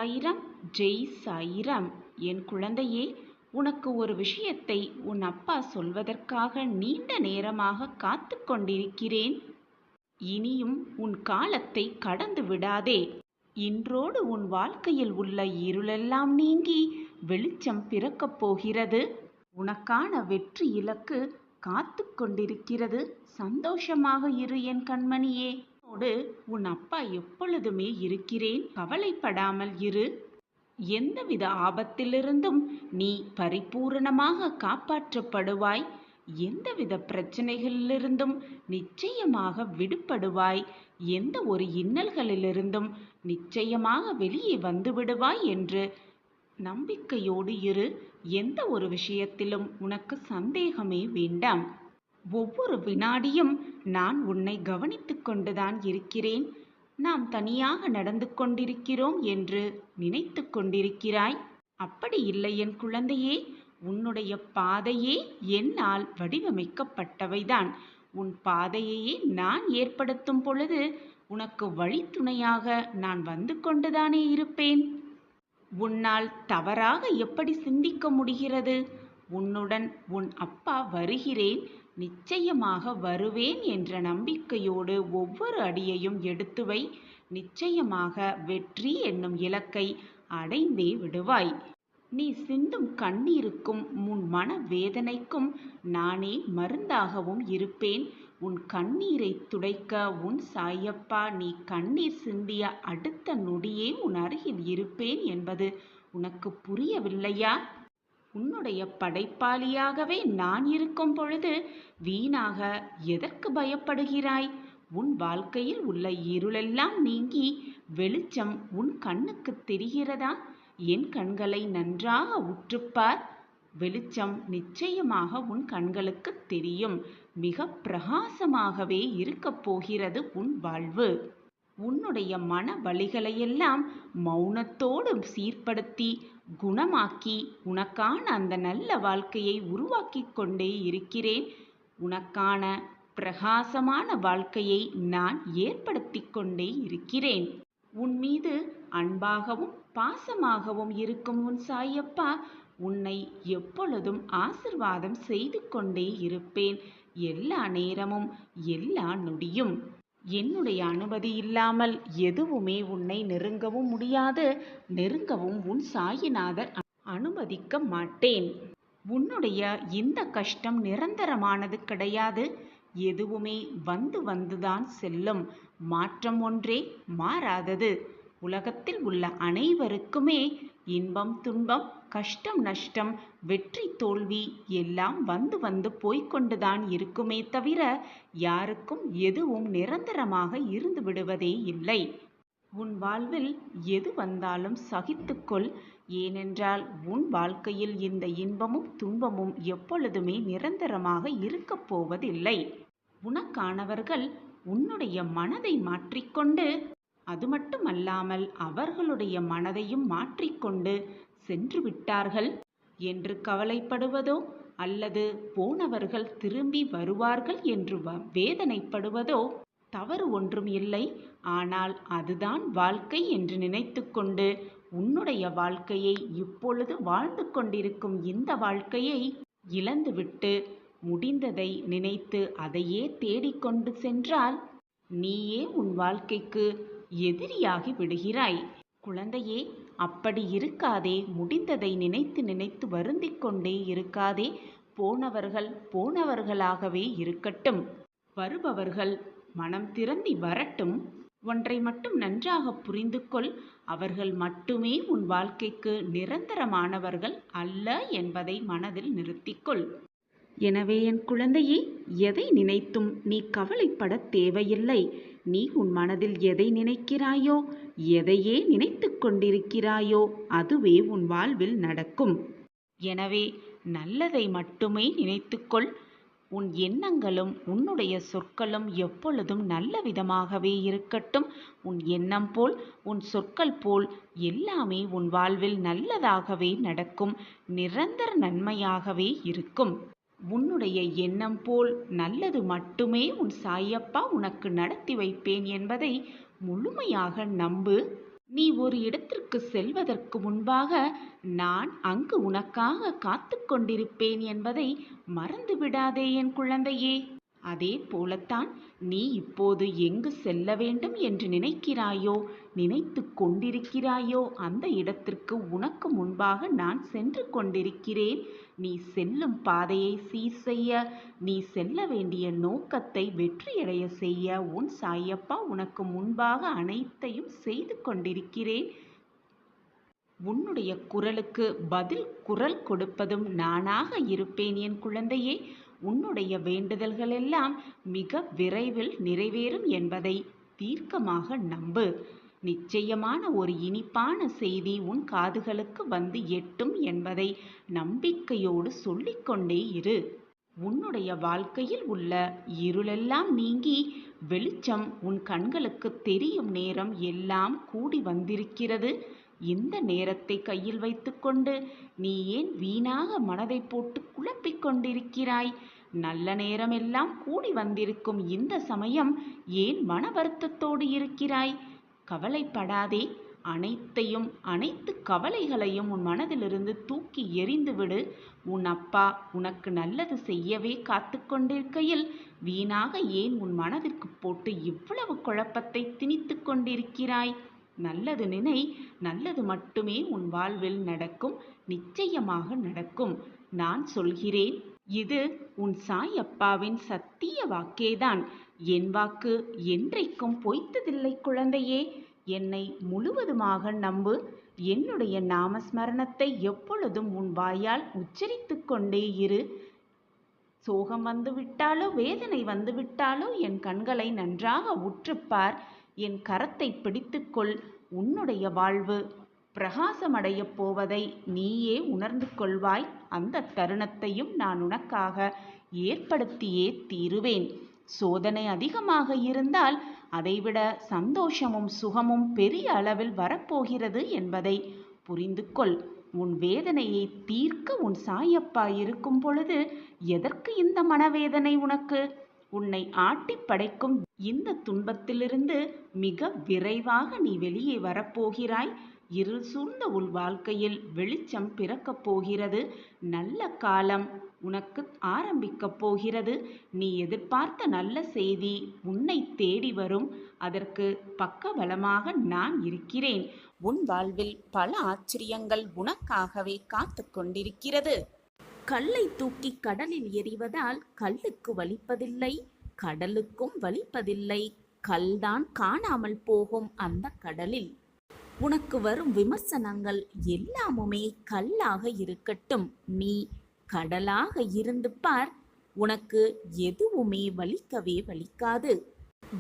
சாயிரம் ஜெய் சாயிரம். என் குழந்தையே, உனக்கு ஒரு விஷயத்தை உன் அப்பா சொல்வதற்காக நீண்ட நேரமாக காத்து கொண்டிருக்கிறேன். இனியும் உன் காலத்தை கடந்து விடாதே. இன்றோடு உன் வாழ்க்கையில் உள்ள இருளெல்லாம் நீங்கி வெளிச்சம் பிறக்கப் போகிறது. உனக்கான வெற்றி இலக்கு காத்து கொண்டிருக்கிறது. சந்தோஷமாக இரு என் கண்மணியே. உன்னோடு உன் அப்பா எப்பொழுதுமே இருக்கிறேன். கவலைப்படாமல் இரு. எந்தவித ஆபத்திலிருந்தும் நீ பரிபூரணமாக காப்பாற்றப்படுவாய். எந்தவித பிரச்சனைகளிலிருந்தும் நிச்சயமாக விடுபடுவாய். எந்த ஒரு இன்னல்களிலிருந்தும் நிச்சயமாக வெளியே வந்துவிடுவாய் என்று நம்பிக்கையோடு இரு. எந்த ஒரு விஷயத்திலும் உனக்கு சந்தேகமே வேண்டாம். ஒவ்வொரு வினாடியும் நான் உன்னை கவனித்துக் கொண்டுதான் இருக்கிறேன். நாம் தனியாக நடந்து கொண்டிருக்கிறோம் என்று நினைத்து கொண்டிருக்கிறாய். அப்படி இல்லை என் குழந்தையே. உன்னுடைய பாதையே என்னால் வடிவமைக்கப்பட்டவைதான். உன் பாதையையே நான் ஏற்படுத்தும் பொழுது உனக்கு வழித்துணையாக நான் வந்து கொண்டுதானே இருப்பேன். உன்னால் தவறாக எப்படி சிந்திக்க முடிகிறது? உன்னுடன் உன் அப்பா வருகிறேன், நிச்சயமாக வருவேன் என்ற நம்பிக்கையோடு ஒவ்வொரு அடியையும் எடுத்து வை. நிச்சயமாக வெற்றி என்னும் இலக்கை அடைந்தே விடுவாய். நீ சிந்தும் கண்ணீருக்கும் உன் மன வேதனைக்கும் நானே மருந்தாகவும் இருப்பேன். உன் கண்ணீரை துடைக்க உன் சாயப்பா நீ கண்ணீர் சிந்திய அடுத்த நொடியே உன் அருகில் இருப்பேன் என்பது உனக்கு புரியவில்லையா? உன்னுடைய படைப்பாளியாகவே நான் இருக்கும் பொழுது வீணாக எதற்கு பயப்படுகிறாய்? உன் வாழ்க்கையில் உள்ள இருளெல்லாம் நீங்கி வெளிச்சம் உன் கண்ணுக்கு தெரிகிறதா? என் கண்களை நன்றாக உற்றுப்பார். வெளிச்சம் நிச்சயமாக உன் கண்களுக்கு தெரியும். மிக பிரகாசமாகவே இருக்கப் போகிறது உன் வாழ்வு. உன்னுடைய மன வலிகளையெல்லாம் மௌனத்தோடு சீர்படுத்தி குணமாக்கி உனக்கான அந்த நல்ல வாழ்க்கையை உருவாக்கி கொண்டே இருக்கிறேன். உனக்கான பிரகாசமான வாழ்க்கையை நான் ஏற்படுத்தி கொண்டே இருக்கிறேன். உன் மீது அன்பாகவும் பாசமாகவும் இருக்கும் உன் சாயப்பா உன்னை எப்பொழுதும் ஆசிர்வாதம் செய்து கொண்டே இருப்பேன். எல்லா நேரமும் எல்லா நொடியும். என்னுடைய அனுமதி இல்லாமல் எதுவுமே உன்னை நெருங்கவும் முடியாது. நெருங்கவும் உன் சாயிநாதர் அனுமதிக்க மாட்டேன். உன்னுடைய இந்த கஷ்டம் நிரந்தரமானது கிடையாது. எதுவுமே வந்து வந்துதான் செல்லும். மாற்றம் ஒன்றே மாறாதது. உலகத்தில் உள்ள அனைவருக்குமே இன்பம் துன்பம் கஷ்டம் நஷ்டம் வெற்றி தோல்வி எல்லாம் வந்து வந்து போய்கொண்டுதான் இருக்குமே தவிர யாருக்கும் எதுவும் நிரந்தரமாக இருந்து விடுவதே இல்லை. உன் வாழ்வில் எது வந்தாலும் சகித்துக்கொள். ஏனென்றால் உன் வாழ்க்கையில் இந்த இன்பமும் துன்பமும் எப்பொழுதுமே நிரந்தரமாக இருக்கப் போவதில்லை. உனக்கானவர்கள் உன்னுடைய மனதை மாற்றிக்கொண்டு அது மட்டுமல்லாமல் அவர்களுடைய மனதையும் மாற்றிக்கொண்டு சென்று விட்டார்கள் என்று கவலைப்படுவதோ அல்லது போனவர்கள் திரும்பி வருவார்கள் என்று வேதனைப்படுவதோ தவறு ஒன்றும் இல்லை. ஆனால் அதுதான் வாழ்க்கை என்று நினைத்து கொண்டு உன்னுடைய வாழ்க்கையை இப்பொழுது வாழ்ந்து கொண்டிருக்கும் இந்த வாழ்க்கையை இழந்துவிட்டு முடிந்ததை நினைத்து அதையே தேடிக்கொண்டு சென்றால் நீயே உன் வாழ்க்கைக்கு எதிரியாகி விடுகிறாய். குழந்தையே, அப்படி இருக்காதே. முடிந்ததை நினைத்து நினைத்து வருந்திக் கொண்டே இருக்காதே. போனவர்கள் போனவர்களாகவே இருக்கட்டும். வருபவர்கள் மனம் திறந்தி வரட்டும். ஒன்றை மட்டும் நன்றாக புரிந்து கொள். அவர்கள் மட்டுமே உன் வாழ்க்கைக்கு நிரந்தரமானவர்கள் அல்ல என்பதை மனதில் நிறுத்திக்கொள். எனவே என் குழந்தையே, எதை நினைத்தும் நீ கவலைப்பட தேவையில்லை. நீ உன் மனதில் எதை நினைக்கிறாயோ, எதையே நினைத்து கொண்டிருக்கிறாயோ அதுவே உன் வாழ்வில் நடக்கும். எனவே நல்லதை மட்டுமே நினைத்துக்கொள். உன் எண்ணங்களும் உன்னுடைய சொற்களும் எப்பொழுதும் நல்ல விதமாகவே இருக்கட்டும். உன் எண்ணம் போல் உன் சொற்கள் போல் எல்லாமே உன் வாழ்வில் நல்லதாகவே நடக்கும். நிரந்தர நன்மையாகவே இருக்கும். உன்னுடைய எண்ணம் போல் நல்லது மட்டுமே உன் சாயப்பா உனக்கு நடத்தி வைப்பேன் என்பதை முழுமையாக நம்பு. நீ ஒரு இடத்திற்கு செல்வதற்கு முன்பாக நான் அங்கு உனக்காக காத்து கொண்டிருப்பேன் என்பதை மறந்து விடாதே என் குழந்தையே. அதே போலத்தான் நீ இப்போது எங்கு செல்ல வேண்டும் என்று நினைக்கிறாயோ, நினைத்து கொண்டிருக்கிறாயோ, அந்த இடத்திற்கு உனக்கு முன்பாக நான் சென்று கொண்டிருக்கிறேன். நீ செல்லும் பாதையை சீர் செய்ய, நீ செல்ல வேண்டிய நோக்கத்தை வெற்றியடைய செய்ய உன் சாயப்பா உனக்கு முன்பாக அனைத்தையும் செய்து கொண்டிருக்கிறேன். உன்னுடைய குரலுக்கு பதில் குரல் கொடுப்பதும் நானாக இருப்பேன் என் குழந்தையே. உன்னுடைய வேண்டுதல்கள் எல்லாம் மிக விரைவில் நிறைவேறும் என்பதை தீர்க்கமாக நம்பு. நிச்சயமான ஒரு இனிப்பான செய்தி உன் காதுகளுக்கு வந்து எட்டும் என்பதை நம்பிக்கையோடு சொல்லிக்கொண்டே இரு. உன்னுடைய வாழ்க்கையில் உள்ள இருளெல்லாம் நீங்கி வெளிச்சம் உன் கண்களுக்கு தெரியும் நேரம் எல்லாம் கூடி வந்திருக்கிறது. இந்த நேரத்தை கையில் வைத்துக்கொண்டு நீ ஏன் வீணாக மனதை போட்டு குழப்பிக் கொண்டிருக்கிறாய்? நல்ல நேரமெல்லாம் கூடி வந்திருக்கும் இந்த சமயம் ஏன் மன வருத்தத்தோடு இருக்கிறாய்? கவலைப்படாதே. அனைத்து கவலைகளையும் உன் மனதிலிருந்து தூக்கி எறிந்துவிடு. உன் அப்பா உனக்கு நல்லது செய்யவே காத்து கொண்டிருக்கையில் வீணாக ஏன் உன் மனதிற்கு போட்டு இவ்வளவு குழப்பத்தை திணித்து கொண்டிருக்கிறாய்? நல்லது நினை. நல்லது மட்டுமே உன் வாழ்வில் நடக்கும். நிச்சயமாக நடக்கும். நான் சொல்கிறேன். இது உன் சாயப்பாவின் சத்திய வாக்கேதான். என் வாக்கு என்றைக்கும் பொய்த்ததில்லை குழந்தையே. என்னை முழுவதுமாக நம்பு. என்னுடைய நாமஸ்மரணத்தை எப்பொழுதும் உன் வாயால் உச்சரித்து கொண்டே இரு. சோகம் வந்துவிட்டாலோ வேதனை வந்துவிட்டாலோ என் கண்களை நன்றாக உற்றுப்பார். என் கரத்தை பிடித்துக்கொள். உன்னுடைய வாழ்வு பிரகாசமடையப் போவதை நீயே உணர்ந்து கொள்வாய். அந்த தருணத்தையும் நான் உனக்காக ஏற்படுத்தியே தீருவேன். சோதனை அதிகமாக இருந்தால் அதைவிட சந்தோஷமும் சுகமும் பெரிய அளவில் வரப்போகிறது என்பதை புரிந்து கொள். உன் வேதனையை தீர்க்க உன் சாயப்பா இருக்கும் பொழுது எதற்கு இந்த மனவேதனை உனக்கு? உன்னை ஆட்டி படைக்கும் இந்த துன்பத்திலிருந்து மிக விரைவாக நீ வெளியே வரப்போகிறாய். இருள் சூழ்ந்த உன் வாழ்க்கையில் வெளிச்சம் பிறக்கப் போகிறது. நல்ல காலம் உனக்கு ஆரம்பிக்கப் போகிறது. நீ எதிர்பார்த்த நல்ல செய்தி உன்னை தேடி வரும். அதற்கு பக்கபலமாக நான் இருக்கிறேன். உன் வாழ்வில் பல ஆச்சரியங்கள் உனக்காகவே காத்து கொண்டிருக்கிறது. கல்லை தூக்கி கடலில் எறிவதால் கல்லுக்கு வலிப்பதில்லை, கடலுக்கும் வலிப்பதில்லை. கல்தான் காணாமல் போகும் அந்த கடலில். உனக்கு வரும் விமர்சனங்கள் எல்லாமுமே கல்லாக இருக்கட்டும். நீ கடலாக இருந்து பார். உனக்கு எதுவுமே வலிக்கவே வலிக்காது.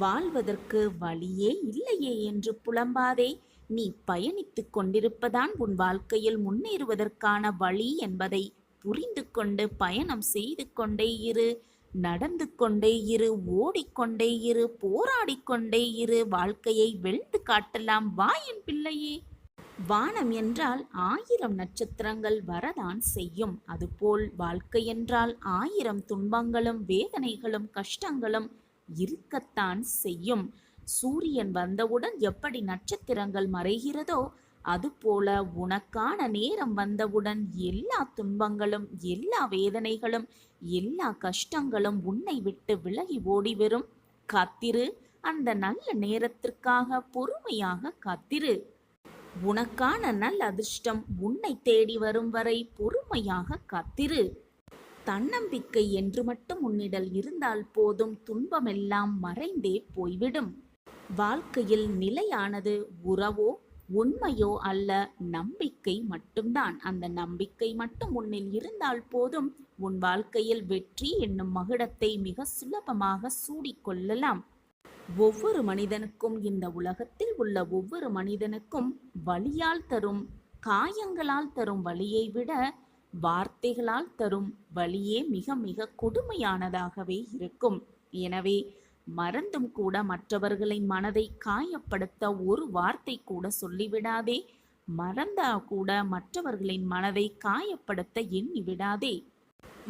வாழ்வதற்கு வழியே இல்லையே என்று புலம்பாதே. நீ பயணித்து கொண்டிருப்பதான் உன் வாழ்க்கையில் முன்னேறுவதற்கான வழி என்பதை புரிந்து கொண்டு பயணம் செய்து கொண்டே இரு. நடந்து கொண்டே இரு, ஓடிக்கொண்டே இரு, போராடிக்கொண்டே இரு. வாழ்க்கையை வெல்ந்து காட்டலாம். வா என் பிள்ளையே. வானம் என்றால் 1000 நட்சத்திரங்கள் வரதான் செய்யும். அதுபோல் வாழ்க்கை என்றால் 1000 துன்பங்களும் வேதனைகளும் கஷ்டங்களும் இருக்கத்தான் செய்யும். சூரியன் வந்தவுடன் எப்படி நட்சத்திரங்கள் மறைகிறதோ அதுபோல உனக்கான நேரம் வந்தவுடன் எல்லா துன்பங்களும், எல்லா வேதனைகளும், எல்லா கஷ்டங்களும் உன்னை விட்டு விலகி ஓடிவரும். காத்திரு. அந்த நல்ல நேரத்திற்காக பொறுமையாக காத்திரு. உனக்கான நல்ல அதிர்ஷ்டம் உன்னை தேடி வரும் வரை பொறுமையாக காத்திரு. தன்னம்பிக்கை என்று மட்டும் உன்னிடல் இருந்தால் போதும். துன்பமெல்லாம் மறைந்தே போய்விடும். வாழ்க்கையில் நிலையானது உறவோ உண்மையோ அல்ல, நம்பிக்கை மட்டும்தான். அந்த நம்பிக்கை மட்டும் உன்னில் இருந்தால் போதும். உன் வாழ்க்கையில் வெற்றி என்னும் மகுடத்தை மிக சுலபமாக சூடிக்கொள்ளலாம். ஒவ்வொரு மனிதனுக்கும், இந்த உலகத்தில் உள்ள ஒவ்வொரு மனிதனுக்கும் வலியால் தரும், காயங்களால் தரும் வலியை விட வார்த்தைகளால் தரும் வலியே மிக மிக கொடுமையானதாகவே இருக்கும். எனவே மறந்தும் கூட மற்றவர்களின் மனதை காயப்படுத்த ஒரு வார்த்தை கூட சொல்லிவிடாதே. மறந்தா கூட மற்றவர்களின் மனதை காயப்படுத்த எண்ணிவிடாதே.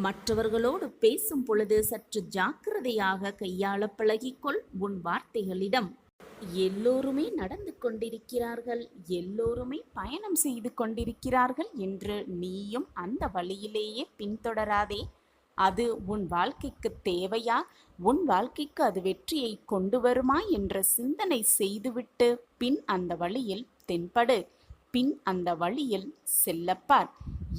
மற்றவர்களோடு பேசும் பொழுது சற்று ஜாக்கிரதையாக கையாள பழகிக்கொள். உன் வார்த்தைகளிடம் எல்லோருமே நடந்து கொண்டிருக்கிறார்கள், எல்லோருமே பயணம் செய்து கொண்டிருக்கிறார்கள் என்று நீயும் அந்த வழியிலேயே பின்தொடராதே. அது உன் வாழ்க்கைக்கு தேவையா? உன் வாழ்க்கைக்கு அது வெற்றியை கொண்டு வருமா என்ற சிந்தனை செய்துவிட்டு பின் அந்த வழியில் தென்படு. பின் அந்த வழியில் செல்லப்பார்.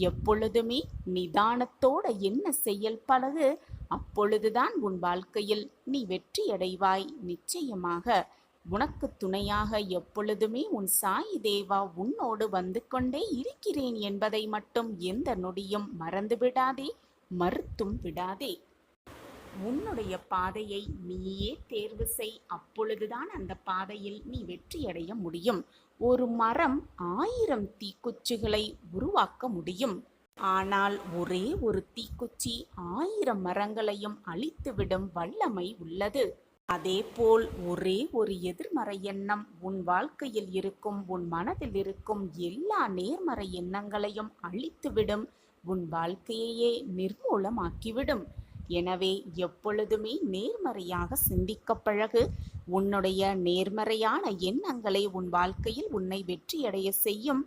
எப்பொழுதுமே நிதானத்தோட என்ன செயல் பழகு. அப்பொழுதுதான் உன் வாழ்க்கையில் நீ வெற்றியடைவாய். நிச்சயமாக உனக்கு துணையாக எப்பொழுதுமே உன் சாயி தேவா உன்னோடு வந்து கொண்டே இருக்கிறேன் என்பதை மட்டும் எந்த நொடியும் மறந்துவிடாதே, மறுத்தும் விடாதே. உன்னுடைய பாதையை நீயே தேர்வு செய். அப்பொழுதுதான் அந்த பாதையில் நீ வெற்றியடைய முடியும். ஒரு மரம் 1000 தீக்குச்சிகளை உருவாக்க முடியும். ஆனால் ஒரே ஒரு தீக்குச்சி 1000 மரங்களையும் அழித்துவிடும் வல்லமை உள்ளது. அதேபோல் ஒரே ஒரு எதிர்மறை எண்ணம் உன் வாழ்க்கையில் இருக்கும், உன் மனதில் இருக்கும் எல்லா நேர்மறை எண்ணங்களையும் அழித்துவிடும், உன் வாழ்க்கையையே நிர்மூலமாக்கிவிடும். எனவே எப்பொழுதுமே நேர்மறையாக சிந்திக்க பழகு. உன்னுடைய நேர்மறையான எண்ணங்களே உன் வாழ்க்கையில் உன்னை வெற்றியடைய செய்யும்.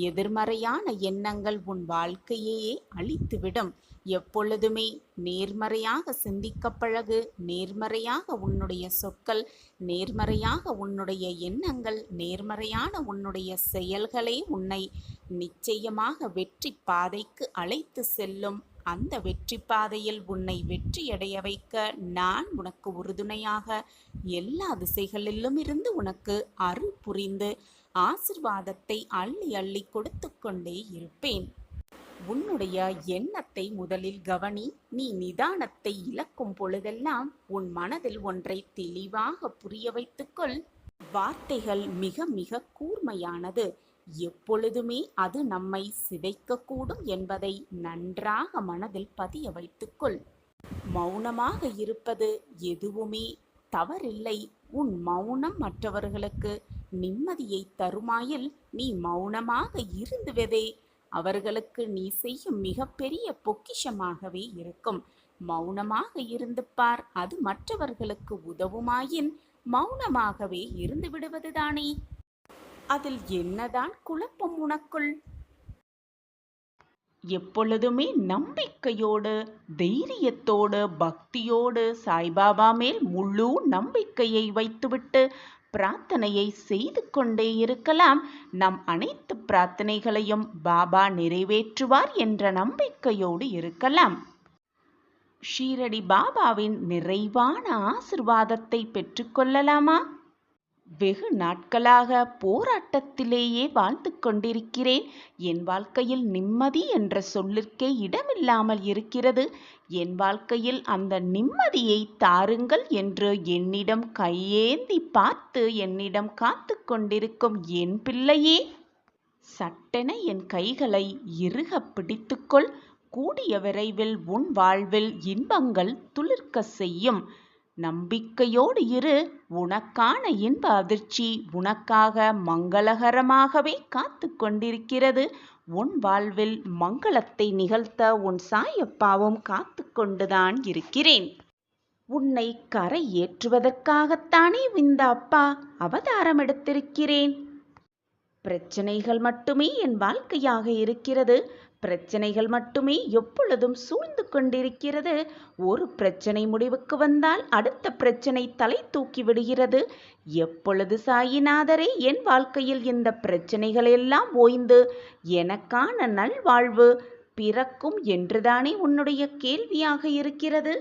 எதிர்மறையான எண்ணங்கள் உன் வாழ்க்கையையே அழித்துவிடும். எப்பொழுதுமே நேர்மறையாக சிந்திக்க பழகு. நேர்மறையாக உன்னுடைய சொற்கள், நேர்மறையாக உன்னுடைய எண்ணங்கள், நேர்மறையான உன்னுடைய செயல்களே உன்னை நிச்சயமாக வெற்றி பாதைக்கு அழைத்து செல்லும். அந்த வெற்றி பாதையில் உன்னை வெற்றியடைய வைக்க நான் உனக்கு உறுதுணையாக எல்லா திசைகளிலும் இருந்து உனக்கு அருள் புரிந்து ஆசிர்வாதத்தை அள்ளி அள்ளி கொடுத்து கொண்டே இருப்பேன். உன்னுடைய எண்ணத்தை முதலில் கவனி. நீ நிதானத்தை இழக்கும் பொழுதெல்லாம் உன் மனதில் ஒன்றை தெளிவாக புரிய வைத்துக்கொள். வார்த்தைகள் மிக மிக கூர்மையானது. எப்பொழுதுமே அது நம்மை சிதைக்கக்கூடும் என்பதை நன்றாக மனதில் பதிய வைத்துக்கொள். மௌனமாக இருப்பது எதுவுமே தவறில்லை. உன் மௌனம் மற்றவர்களுக்கு நிம்மதியை தருமாயில் நீ மௌனமாக இருந்துவதே அவர்களுக்கு நீ செய்யும் மிகப்பெரிய பொக்கிஷமாகவே இருக்கும். மௌனமாக இருந்து பார். அது மற்றவர்களுக்கு உதவுமாயின் மௌனமாகவே இருந்து விடுவதுதானே. அதில் என்னதான் குழப்பம் உனக்குள்? எப்பொழுதுமே நம்பிக்கையோடு, தைரியத்தோடு, பக்தியோடு சாய்பாபா மேல் முழு நம்பிக்கையை வைத்துவிட்டு பிரார்த்தனையை செய்து கொண்டே இருக்கலாம். நம் அனைத்து பிரார்த்தனைகளையும் பாபா நிறைவேற்றுவார் என்ற நம்பிக்கையோடு இருக்கலாம். ஷீரடி பாபாவின் நிறைவான ஆசிர்வாதத்தை பெற்றுக்கொள்ளலாமா? வெகு நாட்களாக போராட்டத்திலேயே வாழ்ந்து கொண்டிருக்கிறேன். என் வாழ்க்கையில் நிம்மதி என்ற சொல்லிற்கே இடமில்லாமல் இருக்கிறது. என் வாழ்க்கையில் அந்த நிம்மதியை தாருங்கள் என்று என்னிடம் கையேந்தி பார்த்து என்னிடம் காத்து கொண்டிருக்கும் என் பிள்ளையே, சட்டென என் கைகளை இறுக பிடித்துக்கொள். கூடிய விரைவில் உன் வாழ்வில் இன்பங்கள் துளிர்க்க செய்யும். நம்பிக்கையோடு இரு. உனக்கான இன்ப அதிர்ச்சி உனக்காக மங்களகரமாகவே காத்து கொண்டிருக்கிறது. உன் வாழ்வில் மங்களத்தை நிகழ்த்த உன் சாயப்பாவும் காத்து கொண்டுதான் இருக்கிறேன். உன்னை கரை ஏற்றுவதற்காகத்தானே இந்த அப்பா அவதாரம் எடுத்திருக்கிறேன். பிரச்சனைகள் மட்டுமே என் வாழ்க்கையாக இருக்கிறது. பிரச்சனைகள் மட்டுமே எப்பொழுதும் சூழ்ந்து கொண்டிருக்கிறது. ஒரு பிரச்சனை முடிவுக்கு வந்தால் அடுத்த பிரச்சனை தலை தூக்கி விடுகிறது. எப்பொழுது சாயிநாதரே என் வாழ்க்கையில் இந்த பிரச்சனைகள் எல்லாம் ஓய்ந்து எனக்கான நல்வாழ்வு பிறக்கும் என்றுதானே உன்னுடைய கேள்வியாக இருக்கிறது.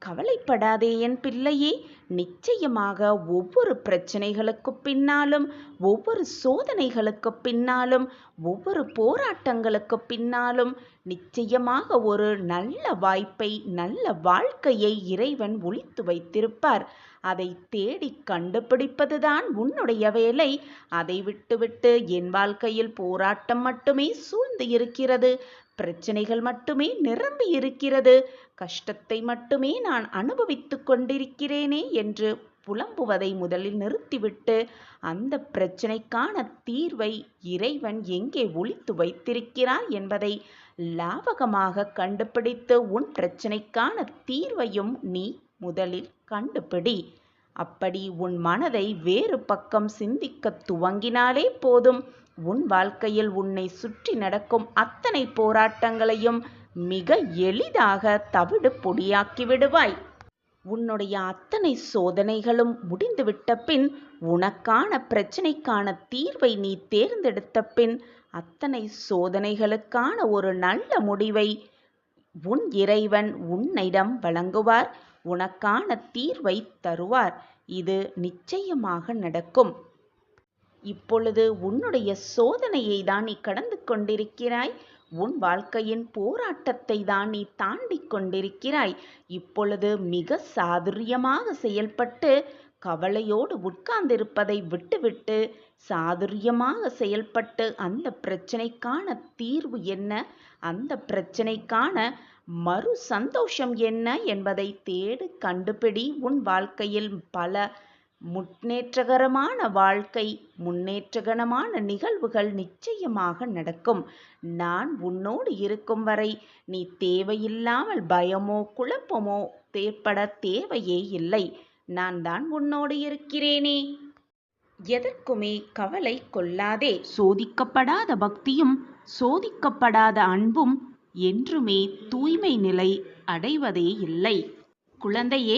கவலைப்படாதே என் பிள்ளையே. நிச்சயமாக ஒவ்வொரு பிரச்சனைகளுக்கு பின்னாலும், ஒவ்வொரு சோதனைகளுக்கு பின்னாலும், ஒவ்வொரு போராட்டங்களுக்கு பின்னாலும் நிச்சயமாக ஒரு நல்ல வாய்ப்பை, நல்ல வாழ்க்கையை இறைவன் ஒளித்து வைத்திருப்பார். அதை தேடி கண்டுபிடிப்பதுதான் உன்னுடைய வேலை. அதை விட்டுவிட்டு என் வாழ்க்கையில் போராட்டம் மட்டுமே சூழ்ந்து இருக்கிறது, பிரச்சனைகள் மட்டுமே நிரம்பி இருக்கிறது, கஷ்டத்தை மட்டுமே நான் அனுபவித்து கொண்டிருக்கிறேனே என்று புலம்புவதை முதலில் நிறுத்திவிட்டு அந்த பிரச்சனைக்கான தீர்வை இறைவன் எங்கே ஒளித்து வைத்திருக்கிறார் என்பதை லாவகமாக கண்டுபிடித்து உன் பிரச்சனைக்கான தீர்வையும் நீ முதலில் கண்டுபிடி. அப்படி உன் மனதை வேறு பக்கம் சிந்திக்கத் துவங்கினாலே போதும், உன் வாழ்க்கையில் உன்னை சுற்றி நடக்கும் அத்தனை போராட்டங்களையும் மிக எளிதாக தவிடு பொடியாக்கி விடுவாய். உன்னுடைய அத்தனை சோதனைகளும் முடிந்துவிட்ட பின், உனக்கான பிரச்சனைக்கான தீர்வை நீ தேர்ந்தெடுத்த பின், அத்தனை சோதனைகளுக்கான ஒரு நல்ல முடிவை உன் இறைவன் உன்னிடம் வழங்குவார். உனக்கான தீர்வை தருவார். இது நிச்சயமாக நடக்கும். இப்பொழுது உன்னுடைய சோதனையை தான் நீ கடந்து கொண்டிருக்கிறாய். உன் வாழ்க்கையின் போராட்டத்தை தான் நீ தாண்டி கொண்டிருக்கிறாய். இப்பொழுது மிக சாதுரியமாக செயல்பட்டு கவலையோடு உட்கார்ந்திருப்பதை விட்டுவிட்டு சாதுரியமாக செயல்பட்டு அந்த பிரச்சனைக்கான தீர்வு என்ன, அந்த பிரச்சனைக்கான மறு சந்தோஷம் என்ன என்பதை தேடு, கண்டுபிடி. உன் வாழ்க்கையில் பல முன்னேற்றகரமான வாழ்க்கை, முன்னேற்றகரமான நிகழ்வுகள் நிச்சயமாக நடக்கும். நான் உன்னோடு இருக்கும் வரை நீ தேவையில்லாமல் பயமோ குழப்பமோ ஏற்பட தேவையே இல்லை. நான் தான் உன்னோடு இருக்கிறேனே. எதற்குமே கவலை கொள்ளாதே. சோதிக்கப்படாத பக்தியும் சோதிக்கப்படாத அன்பும் என்றுமே தூய்மை நிலை அடைவதே இல்லை. குழந்தையே,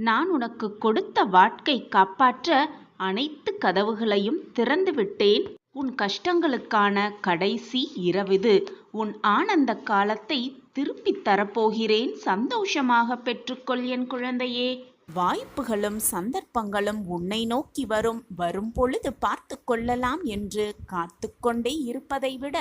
நான் உனக்கு கொடுத்த வாக்கை காப்பாற்ற அனைத்து கதவுகளையும் திறந்து விட்டேன். உன் கஷ்டங்களுக்கான கடைசி இரவிது. உன் ஆனந்த காலத்தை திருப்பித் தரப்போகிறேன். சந்தோஷமாக பெற்றுக்கொள் என் குழந்தையே. வாய்ப்புகளும் சந்தர்ப்பங்களும் உன்னை நோக்கி வரும் பொழுது பார்த்து கொள்ளலாம் என்று காத்து கொண்டே இருப்பதை விட,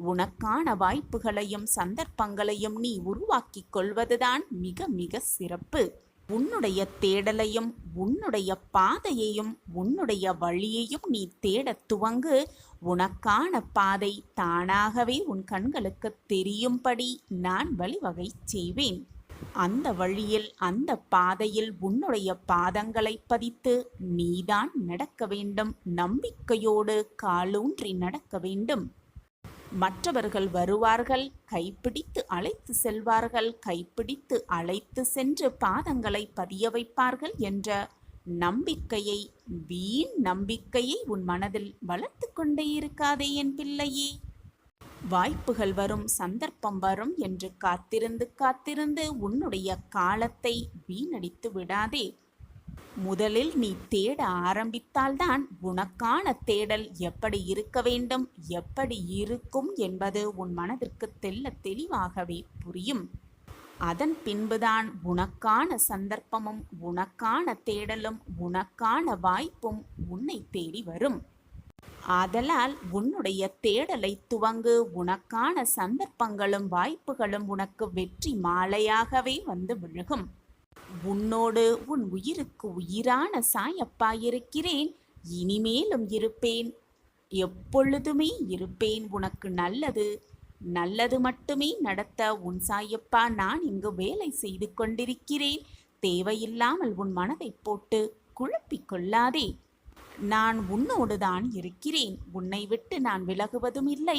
உனக்கான வாய்ப்புகளையும் சந்தர்ப்பங்களையும் நீ உருவாக்கி கொள்வதுதான் மிக மிக சிறப்பு. உன்னுடைய தேடலையும் உன்னுடைய பாதையையும் உன்னுடைய வழியையும் நீ தேடத் துவங்கு. உனக்கான பாதை தானாகவே உன் கண்களுக்கு தெரியும்படி நான் வழிவகை செய்வேன். அந்த வழியில், அந்த பாதையில் உன்னுடைய பாதங்களை பதித்து நீதான் நடக்க வேண்டும். நம்பிக்கையோடு காலூன்றி நடக்க வேண்டும். மற்றவர்கள் வருவார்கள், கைப்பிடித்து அழைத்து செல்வார்கள், கைப்பிடித்து அழைத்து சென்று பாதங்களை பதிய வைப்பார்கள் என்ற நம்பிக்கையை, வீண் நம்பிக்கையை உன் மனதில் வளர்த்து கொண்டே இருக்காதே என் பிள்ளையே. வாய்ப்புகள் வரும், சந்தர்ப்பம் வரும் என்று காத்திருந்து உன்னுடைய காலத்தை வீணடித்து விடாதே. முதலில் நீ தேட ஆரம்பித்தால்தான் உனக்கான தேடல் எப்படி இருக்க வேண்டும், எப்படி இருக்கும் என்பது உன் மனதிற்கு தெளிவாகவே புரியும். அதன் பின்புதான் உனக்கான சந்தர்ப்பமும் உனக்கான தேடலும் உனக்கான வாய்ப்பும் உன்னை தேடி வரும். ஆதலால் உன்னுடைய தேடலை துவங்கு. உனக்கான சந்தர்ப்பங்களும் வாய்ப்புகளும் உனக்கு வெற்றி மாலையாகவே வந்து விழுகும். உன்னோடு உன் உயிருக்கு உயிரான சாயப்பா இருக்கிறேன். இனிமேலும் இருப்பேன், எப்பொழுதுமே இருப்பேன். உனக்கு நல்லது மட்டுமே நடத்த உன் சாயப்பா நான் இங்கு வேலை செய்து கொண்டிருக்கிறேன். தேவையில்லாமல் உன் மனதை போட்டு குழப்பிக் கொள்ளாதே. நான் உன்னோடுதான் இருக்கிறேன். உன்னை விட்டு நான் விலகுவதும் இல்லை.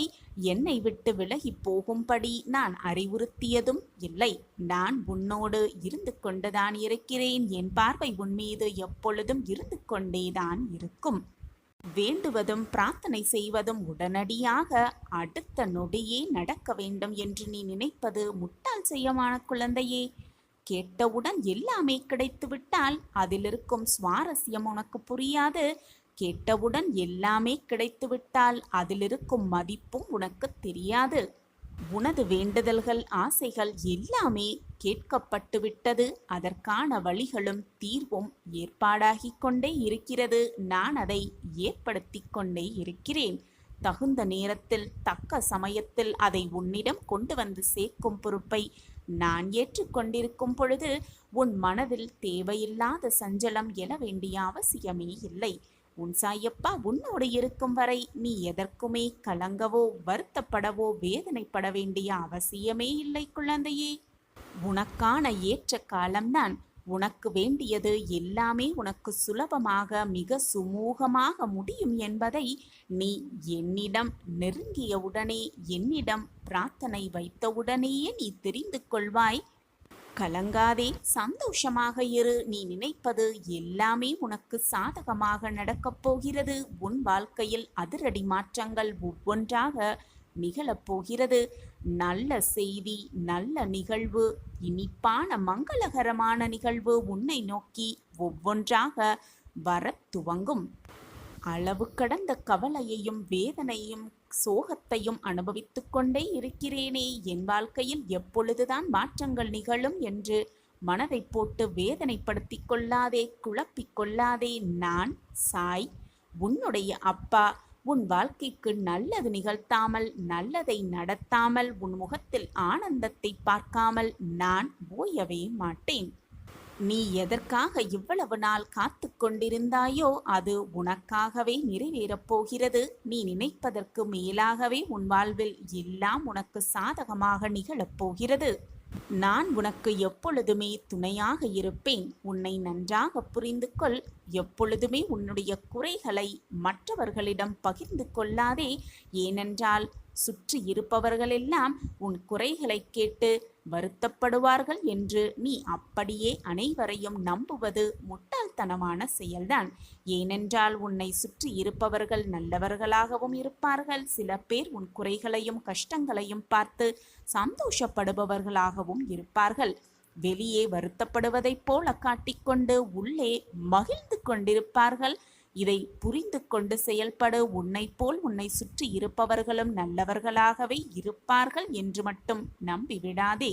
என்னை விட்டு விலகி போகும்படி நான் அறிவுறுத்தியதும் இல்லை. நான் உன்னோடு இருந்து கொண்டுதான் இருக்கிறேன். என் பார்வை உன் மீது எப்பொழுதும் இருந்து கொண்டேதான் இருக்கும். வேண்டுவதும் பிரார்த்தனை செய்வதும் உடனடியாக அடுத்த நொடியே நடக்க வேண்டும் என்று நீ நினைப்பது முட்டாள் செய்யமான குழந்தையே. கேட்டவுடன் எல்லாமே கிடைத்துவிட்டால் அதில் இருக்கும் சுவாரஸ்யம் உனக்கு புரியாது. கேட்டவுடன் எல்லாமே கிடைத்துவிட்டால் அதில் இருக்கும் மதிப்பும் உனக்கு தெரியாது. உனது வேண்டுதல்கள், ஆசைகள் எல்லாமே கேட்கப்பட்டு விட்டது. அதற்கான வழிகளும் தீர்வும் ஏற்பாடாகி கொண்டே இருக்கிறது. நான் அதை ஏற்படுத்தி கொண்டே இருக்கிறேன். தகுந்த நேரத்தில், தக்க சமயத்தில் அதை உன்னிடம் கொண்டு வந்து சேர்க்கும் பொறுப்பை நான் ஏற்றுக்கொண்டிருக்கும் பொழுது உன் மனதில் தேவையில்லாத சஞ்சலம் எழ வேண்டிய அவசியமே இல்லை. உன் சாயப்பா உன்னோடு இருக்கும் வரை நீ எதற்குமே கலங்கவோ வருத்தப்படவோ வேதனைப்பட வேண்டிய அவசியமே இல்லை குழந்தையே. உனக்கான ஏற்ற காலம்தான். உனக்கு வேண்டியது எல்லாமே உனக்கு சுலபமாக, மிக சுமூகமாக முடியும் என்பதை நீ என்னிடம் நெருங்கியவுடனே, என்னிடம் பிரார்த்தனை வைத்தவுடனேயே நீ தெரிந்து கொள்வாய். கலங்காதே, சந்தோஷமாக இரு. நீ நினைப்பது எல்லாமே உனக்கு சாதகமாக நடக்கப் போகிறது. உன் வாழ்க்கையில் அதிரடி மாற்றங்கள் ஒவ்வொன்றாக நிகழப்போகிறது. நல்ல செய்தி, நல்ல நிகழ்வு, இனிப்பான மங்களகரமான நிகழ்வு உன்னை நோக்கி ஒவ்வொன்றாக வரத் துவங்கும். அளவு கடந்த கவலையையும் வேதனையும் சோகத்தையும் அனுபவித்துக் கொண்டே இருக்கிறேனே, என் வாழ்க்கையில் எப்பொழுதுதான் மாற்றங்கள் நிகழும் என்று மனதை போட்டு வேதனைப்படுத்திக் கொள்ளாதே, குழப்பிக் கொள்ளாதே. நான் சாய், உன்னுடைய அப்பா, உன் வாழ்க்கைக்கு நல்லது நிகழ்த்தாமல், நல்லதை நடத்தாமல், உன் முகத்தில் ஆனந்தத்தை பார்க்காமல் நான் ஓயவே மாட்டேன். நீ எதற்காக இவ்வளவு நாள் காத்து கொண்டிருந்தாயோ அது உனக்காகவே நிறைவேறப் போகிறது. நீ நினைப்பதற்கு மேலாகவே உன் வாழ்வில் எல்லாம் உனக்கு சாதகமாக நிகழப்போகிறது. நான் உனக்கு எப்பொழுதுமே துணையாக இருப்பேன். உன்னை நன்றாக புரிந்து கொள். எப்பொழுதுமே உன்னுடைய குறைகளை மற்றவர்களிடம் பகிர்ந்து கொள்ளாதே. ஏனென்றால் சுற்றி இருப்பவர்களெல்லாம் உன் குறைகளை கேட்டு வருத்தப்படுவார்கள் என்று நீ அப்படியே அனைவரையும் நம்புவது முட்டாள்தனமான செயல்தான். ஏனென்றால் உன்னை சுற்றி இருப்பவர்கள் நல்லவர்களாகவும் இருப்பார்கள். சில பேர் உன் குறைகளையும் கஷ்டங்களையும் பார்த்து சந்தோஷப்படுபவர்களாகவும் இருப்பார்கள். வெளியே வருத்தப்படுவதைப் போல காட்டிக்கொண்டு உள்ளே மகிழ்ந்து கொண்டிருப்பார்கள். இதை புரிந்து கொண்டு செயல்படு. உன்னை போல் உன்னை சுற்றி இருப்பவர்களும் நல்லவர்களாகவே இருப்பார்கள் என்று மட்டும் நம்பிவிடாதே.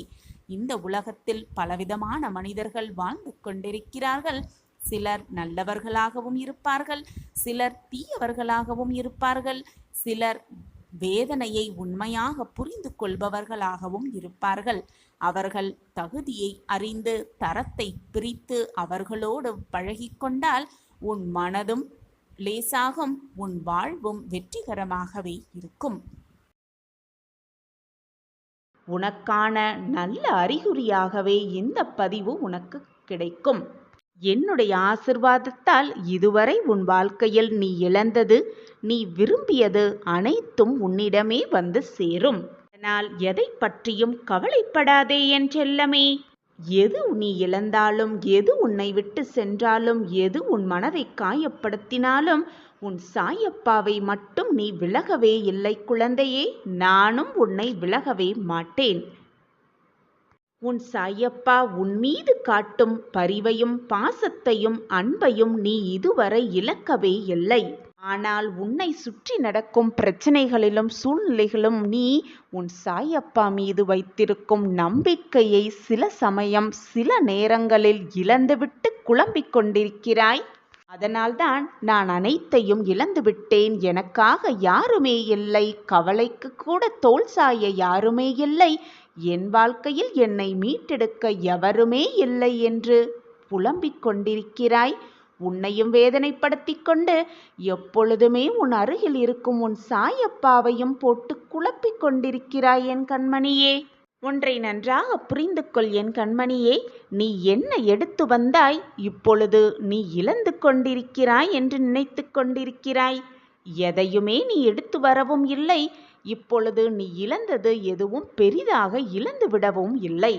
இந்த உலகத்தில் பலவிதமான மனிதர்கள் வாழ்ந்து கொண்டிருக்கிறார்கள். சிலர் நல்லவர்களாகவும் இருப்பார்கள், சிலர் தீயவர்களாகவும் இருப்பார்கள், சிலர் வேதனையை உண்மையாக புரிந்து கொள்பவர்களாகவும் இருப்பார்கள். அவர்கள் தகுதியை அறிந்து தரத்தை பிரித்து அவர்களோடு பழகிக்கொண்டால் உன் மனதும் லேசாகும், உன் வாழ்வும் வெற்றிகரமாகவே இருக்கும். உனக்கான நல்ல அறிகுறியாகவே இந்த பதிவு உனக்கு கிடைக்கும். என்னுடைய ஆசிர்வாதத்தால் இதுவரை உன் வாழ்க்கையில் நீ இழந்தது, நீ விரும்பியது அனைத்தும் உன்னிடமே வந்து சேரும். அதனால் எதை பற்றியும் கவலைப்படாதே என் செல்லமே. எது நீ இழந்தாலும், எது உன்னை விட்டு சென்றாலும், எது உன் மனதை காயப்படுத்தினாலும் உன் சாயப்பாவை மட்டும் நீ விலகவே இல்லை குழந்தையே. நானும் உன்னை விலகவே மாட்டேன். உன் சாயப்பா உன் மீது காட்டும் பரிவையும் பாசத்தையும் அன்பையும் நீ இதுவரை இழக்கவே இல்லை. ஆனால் உன்னை சுற்றி நடக்கும் பிரச்சனைகளிலும் சூழ்நிலைகளும் நீ உன் சாயப்பா மீது வைத்திருக்கும் நம்பிக்கையை சில சமயம் சில நேரங்களில் இழந்துவிட்டு குழம்பிக் கொண்டிருக்கிறாய். அதனால்தான் நான் அனைத்தையும் இழந்துவிட்டேன், எனக்காக யாருமே இல்லை, கவலைக்கு கூட தோள் சாய யாருமே இல்லை, என் வாழ்க்கையில் என்னை மீட்டெடுக்க எவருமே இல்லை என்று புலம்பிக் கொண்டிருக்கிறாய். உன்னையும் வேதனைப்படுத்திக் கொண்டு எப்பொழுதுமே உன் அருகில் இருக்கும் உன் சாயப்பாவையும் போட்டு குழப்பிக் கொண்டிருக்கிறாய் என் கண்மணியே. ஒன்றை நன்றாக புரிந்து கொள் என் கண்மணியே. நீ என்ன எடுத்து வந்தாய், இப்பொழுது நீ இழந்து கொண்டிருக்கிறாய் என்று நினைத்து கொண்டிருக்கிறாய். எதையுமே நீ எடுத்து வரவும் இல்லை. இப்பொழுது நீ இழந்தது எதுவும் பெரிதாக இழந்து விடவும் இல்லை.